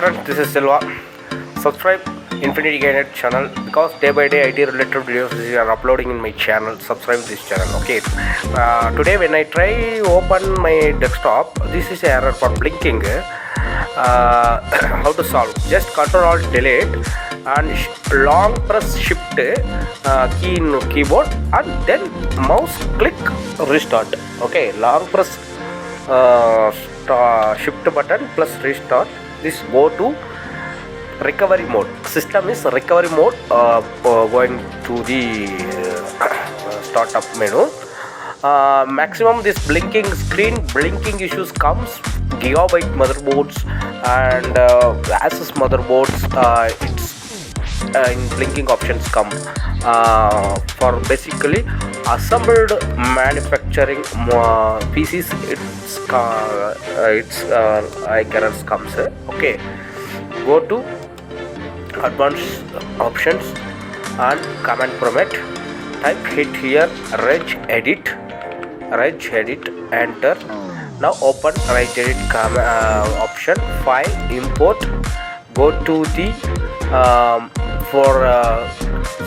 friends, this is Silva. Subscribe Infinity Gainer channel because day by day IT related videos are uploading in my channel. Subscribe this channel. Okay. Today when I try open my desktop, this is error for blinking. How to solve? Just Ctrl Alt Delete and long press Shift key in keyboard and then mouse click restart. Okay, long press Shift button plus restart. This go to recovery mode. System is recovery mode. Going to the startup menu. Maximum this blinking issues comes gigabyte motherboards and Asus motherboards. It's in blinking options come for basically assembled manufacturing PCs. It's errors comes. Okay, go to advanced options and command prompt. Type hit here reg edit, enter. Now open reg edit option, file import, go to the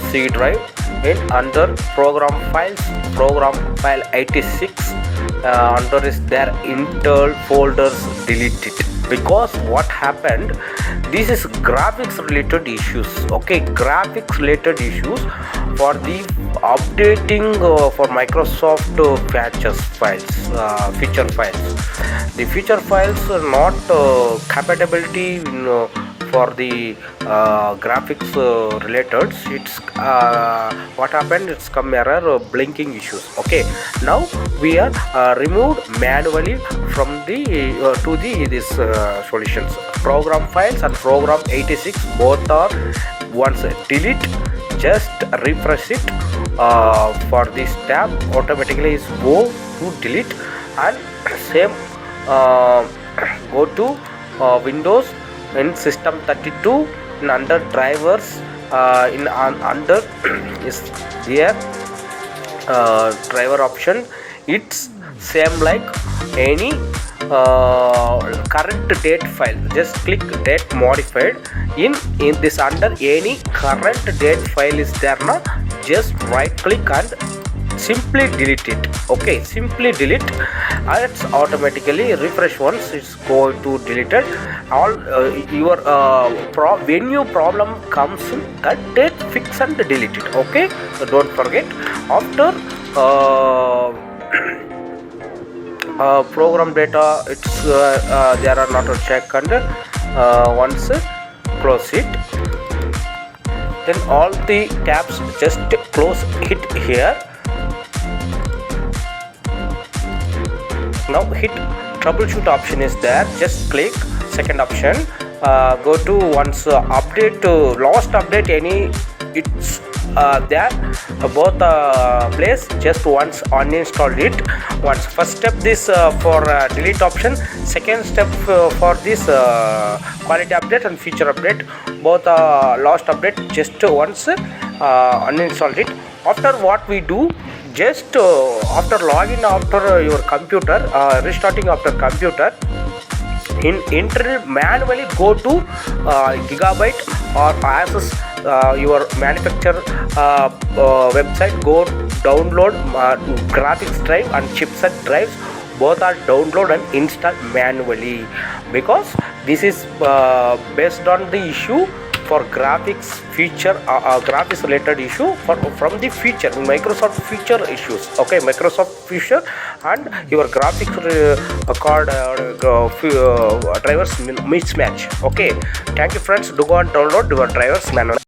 C drive in under program file 86 under is there Intel folders, delete it. Because what happened, this is graphics related issues. Okay, graphics related issues for the updating for Microsoft patches files, feature files. The feature files are not compatibility for the graphics related. It's what happened, it's come error blinking issues. Okay, now we are removed manually from the to the this solutions. Program files and program 86 both are once delete, just refresh it for this tab automatically is go to delete and same go to Windows in system 32 in under drivers in under is there driver option. It's same like any current date file. Just click date modified in this under any current date file is there now. Just right click and simply delete it. Okay, simply delete and it's automatically refresh once it's go to deleted. All your when your problem comes in that date, fix and delete it. Okay, so don't forget. After program data, it's there are not a check and once close it, then all the tabs just close hit here. Now hit troubleshoot option is there, just click second option, go to once update last update any, it's there both place, just once uninstall it once. First step this for delete option, second step for this quality update and feature update, both last update just once uninstall it. After what we do, just after login after your computer, restarting after computer, in internet manually go to gigabyte or Asus your manufacturer website, go download graphics drive and chipset drives, both are download and install manually, because this is based on the issue for graphics feature graphics related issue from the feature Microsoft feature issues. Okay, Microsoft feature and your graphics card drivers mismatch. Okay, thank you friends, do go and download your drivers manually.